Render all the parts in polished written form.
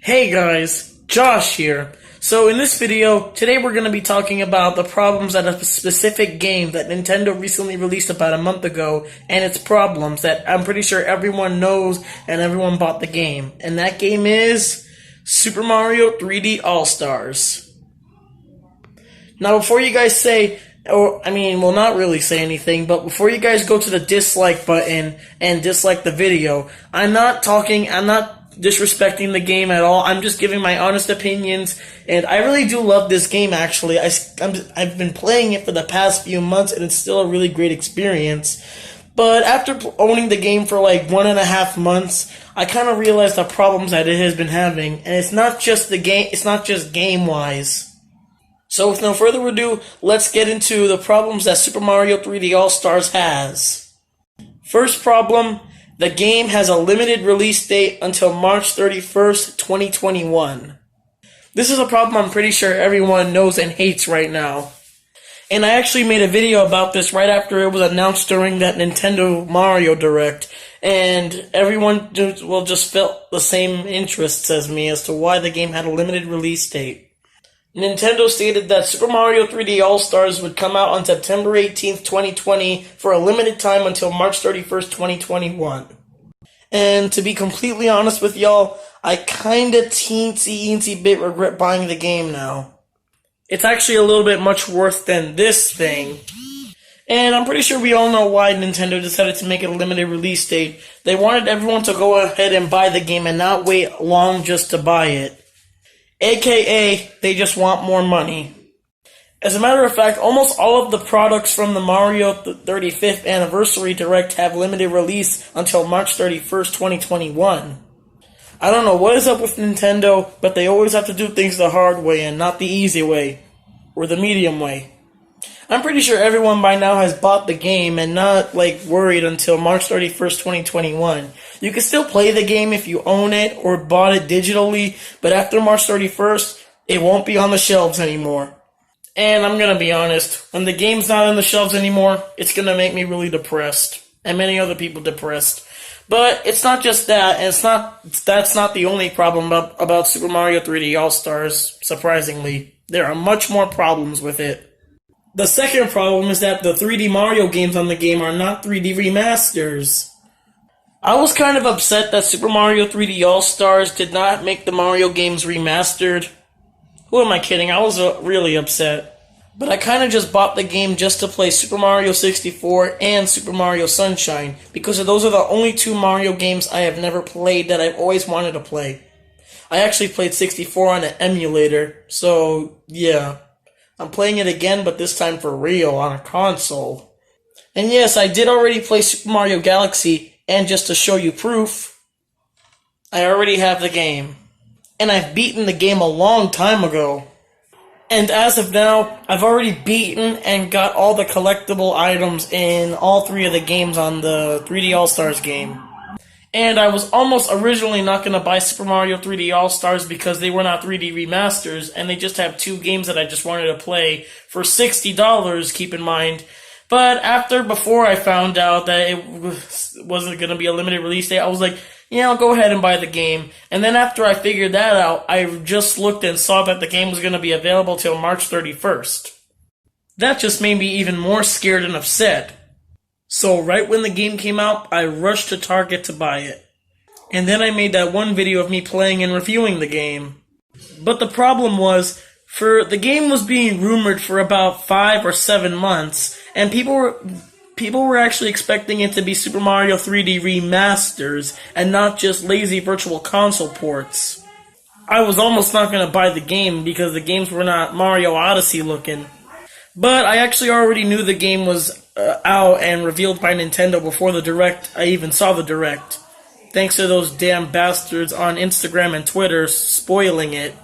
Hey guys, Josh here. So in this video, today we're going to be talking about the problems at a specific game that Nintendo recently released about a month ago, and its problems that I'm pretty sure everyone knows and everyone bought the game. And that game is Super Mario 3D All-Stars. Now before you guys say, not really say anything, but before you guys go to the dislike button and dislike the video, I'm not disrespecting the game at all. I'm just giving my honest opinions, and I really do love this game, actually. I've been playing it for the past few months, and it's still a really great experience. But after owning the game for like 1.5 months, I kind of realized the problems that it has been having, and it's not just game-wise. So with no further ado, let's get into the problems that Super Mario 3D All-Stars has. First problem: the game has a limited release date until March 31st, 2021. This is a problem I'm pretty sure everyone knows and hates right now. And I actually made a video about this right after it was announced during that Nintendo Mario Direct. And everyone just felt the same interests as me as to why the game had a limited release date. Nintendo stated that Super Mario 3D All-Stars would come out on September 18th, 2020 for a limited time until March 31st, 2021. And to be completely honest with y'all, I kinda teensy bit regret buying the game now. It's actually a little bit much worse than this thing. And I'm pretty sure we all know why Nintendo decided to make it a limited release date. They wanted everyone to go ahead and buy the game and not wait long just to buy it. AKA, they just want more money. As a matter of fact, almost all of the products from the Mario 35th Anniversary Direct have limited release until March 31st, 2021. I don't know what is up with Nintendo, but they always have to do things the hard way and not the easy way, or the medium way. I'm pretty sure everyone by now has bought the game and not, worried until March 31st, 2021. You can still play the game if you own it or bought it digitally, but after March 31st, it won't be on the shelves anymore. And I'm gonna be honest, when the game's not on the shelves anymore, it's gonna make me really depressed, and many other people depressed. But it's not just that, and that's not the only problem about Super Mario 3D All-Stars, surprisingly. There are much more problems with it. The second problem is that the 3D Mario games on the game are not 3D remasters. I was kind of upset that Super Mario 3D All-Stars did not make the Mario games remastered. Who am I kidding? I was really upset. But I kind of just bought the game just to play Super Mario 64 and Super Mario Sunshine, because those are the only two Mario games I have never played that I've always wanted to play. I actually played 64 on an emulator, so yeah. I'm playing it again, but this time for real, on a console. And yes, I did already play Super Mario Galaxy, and just to show you proof, I already have the game. And I've beaten the game a long time ago. And as of now, I've already beaten and got all the collectible items in all three of the games on the 3D All-Stars game. And I was almost originally not going to buy Super Mario 3D All-Stars because they were not 3D remasters, and they just have two games that I just wanted to play for $60, keep in mind. But before I found out that it wasn't going to be a limited release date, I was like, yeah, I'll go ahead and buy the game. And then after I figured that out, I just looked and saw that the game was going to be available till March 31st. That just made me even more scared and upset. So right when the game came out, I rushed to Target to buy it. And then I made that one video of me playing and reviewing the game. But the problem was, the game was being rumored for about 5 or 7 months, and people were actually expecting it to be Super Mario 3D remasters, and not just lazy virtual console ports. I was almost not going to buy the game because the games were not Mario Odyssey looking. But I actually already knew the game was out and revealed by Nintendo before the Direct. I even saw the Direct. Thanks to those damn bastards on Instagram and Twitter spoiling it.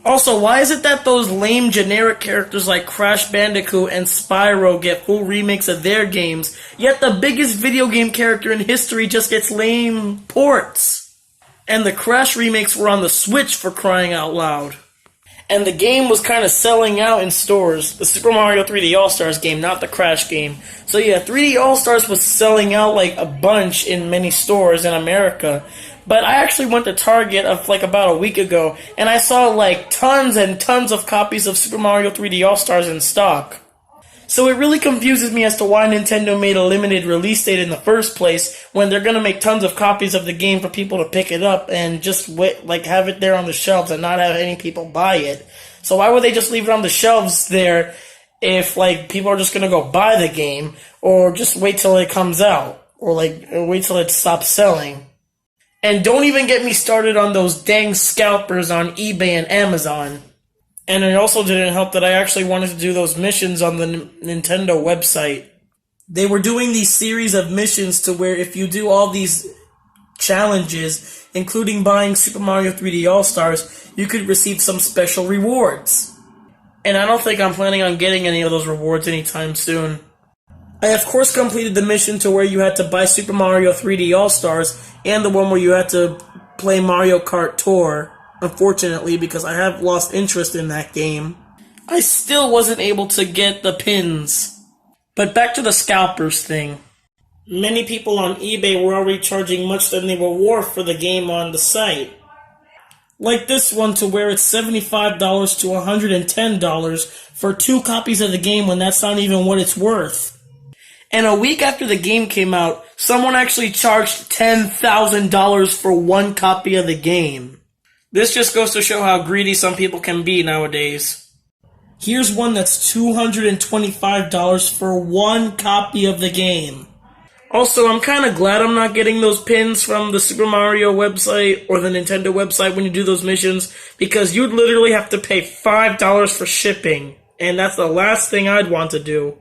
Also, why is it that those lame generic characters like Crash Bandicoot and Spyro get full remakes of their games, yet the biggest video game character in history just gets lame ports? And the Crash remakes were on the Switch, for crying out loud. And the game was kind of selling out in stores. The Super Mario 3D All-Stars game, not the Crash game. So yeah, 3D All-Stars was selling out like a bunch in many stores in America. But I actually went to Target of like about a week ago, and I saw like tons and tons of copies of Super Mario 3D All-Stars in stock. So it really confuses me as to why Nintendo made a limited release date in the first place when they're gonna make tons of copies of the game for people to pick it up and just wait, like have it there on the shelves and not have any people buy it. So why would they just leave it on the shelves there if like people are just gonna go buy the game, or just wait till it comes out, or wait till it stops selling? And don't even get me started on those dang scalpers on eBay and Amazon. And it also didn't help that I actually wanted to do those missions on the Nintendo website. They were doing these series of missions to where if you do all these challenges, including buying Super Mario 3D All-Stars, you could receive some special rewards. And I don't think I'm planning on getting any of those rewards anytime soon. I of course completed the mission to where you had to buy Super Mario 3D All-Stars, and the one where you had to play Mario Kart Tour. Unfortunately, because I have lost interest in that game. I still wasn't able to get the pins. But back to the scalpers thing. Many people on eBay were already charging much than they were worth for the game on the site. Like this one, to where it's $75 to $110 for 2 copies of the game when that's not even what it's worth. And a week after the game came out, someone actually charged $10,000 for 1 copy of the game. This just goes to show how greedy some people can be nowadays. Here's one that's $225 for 1 copy of the game. Also, I'm kind of glad I'm not getting those pins from the Super Mario website or the Nintendo website when you do those missions, because you'd literally have to pay $5 for shipping, and that's the last thing I'd want to do.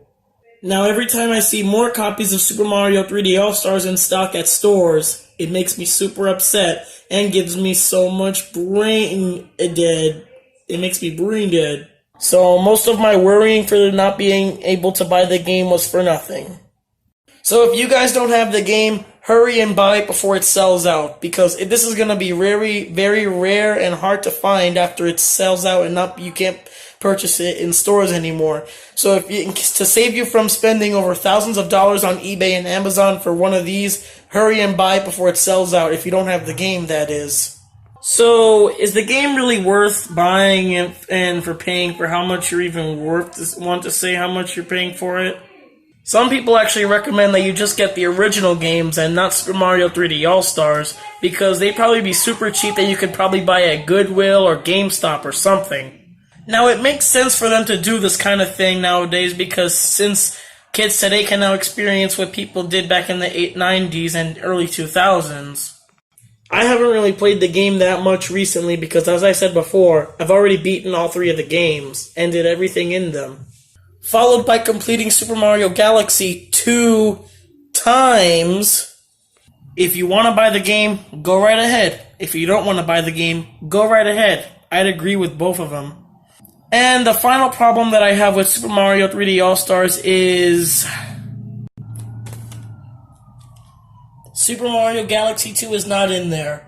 Now, every time I see more copies of Super Mario 3D All-Stars in stock at stores, it makes me super upset and gives me so much brain dead. It makes me brain dead. So most of my worrying for not being able to buy the game was for nothing. So if you guys don't have the game, hurry and buy it before it sells out, because this is going to be very, very rare and hard to find after it sells out and you can't purchase it in stores anymore. So to save you from spending over thousands of dollars on eBay and Amazon for one of these, hurry and buy it before it sells out, if you don't have the game, that is. So, is the game really worth buying and for paying for how much you're even worth? Want to say how much you're paying for it? Some people actually recommend that you just get the original games and not Super Mario 3D All-Stars, because they'd probably be super cheap that you could probably buy at Goodwill or GameStop or something. Now, it makes sense for them to do this kind of thing nowadays, because since kids today can now experience what people did back in the 90s and early 2000s. I haven't really played the game that much recently because, as I said before, I've already beaten all 3 of the games and did everything in them. Followed by completing Super Mario Galaxy 2 times. If you want to buy the game, go right ahead. If you don't want to buy the game, go right ahead. I'd agree with both of them. And the final problem that I have with Super Mario 3D All-Stars is Super Mario Galaxy 2 is not in there.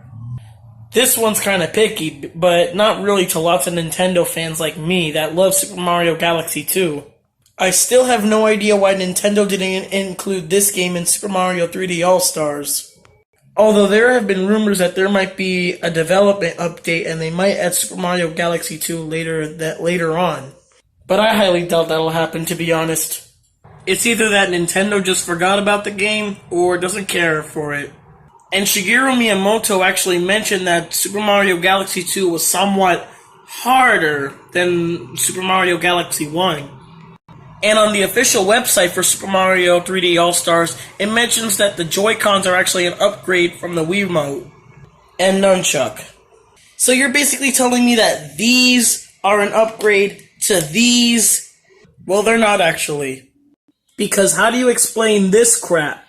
This one's kind of picky, but not really to lots of Nintendo fans like me that love Super Mario Galaxy 2. I still have no idea why Nintendo didn't include this game in Super Mario 3D All-Stars. Although there have been rumors that there might be a development update and they might add Super Mario Galaxy 2 later on. But I highly doubt that'll happen, to be honest. It's either that Nintendo just forgot about the game or doesn't care for it. And Shigeru Miyamoto actually mentioned that Super Mario Galaxy 2 was somewhat harder than Super Mario Galaxy 1. And on the official website for Super Mario 3D All-Stars, it mentions that the Joy-Cons are actually an upgrade from the Wiimote and Nunchuck. So you're basically telling me that these are an upgrade to these? Well, they're not actually. Because how do you explain this crap?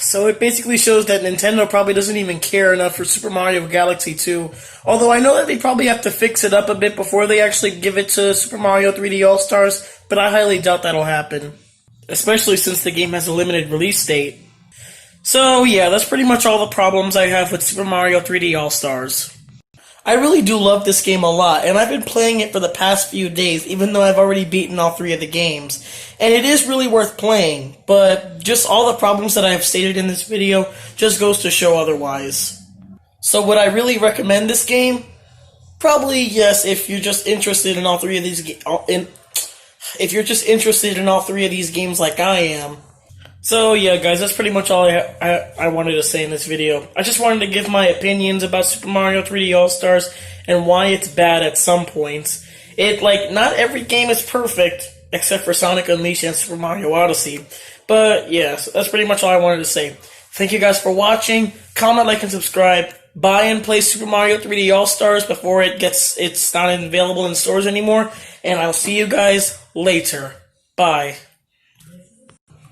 So it basically shows that Nintendo probably doesn't even care enough for Super Mario Galaxy 2. Although I know that they probably have to fix it up a bit before they actually give it to Super Mario 3D All-Stars, but I highly doubt that'll happen. Especially since the game has a limited release date. So yeah, that's pretty much all the problems I have with Super Mario 3D All-Stars. I really do love this game a lot, and I've been playing it for the past few days, even though I've already beaten all 3 of the games. And it is really worth playing, but just all the problems that I have stated in this video just goes to show otherwise. So would I really recommend this game? Probably yes, if you're just interested in all 3 of these if you're just interested in all 3 of these games like I am. So yeah, guys, that's pretty much all I wanted to say in this video. I just wanted to give my opinions about Super Mario 3D All-Stars and why it's bad at some points. Not every game is perfect, except for Sonic Unleashed and Super Mario Odyssey. But yeah, so that's pretty much all I wanted to say. Thank you guys for watching. Comment, like, and subscribe. Buy and play Super Mario 3D All-Stars before it's not available in stores anymore. And I'll see you guys later. Bye.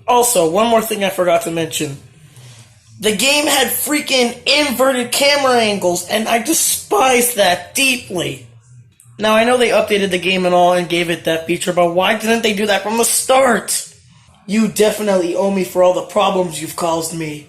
Also, one more thing I forgot to mention. The game had freaking inverted camera angles, and I despise that deeply. Now, I know they updated the game and all and gave it that feature, but why didn't they do that from the start? You definitely owe me for all the problems you've caused me.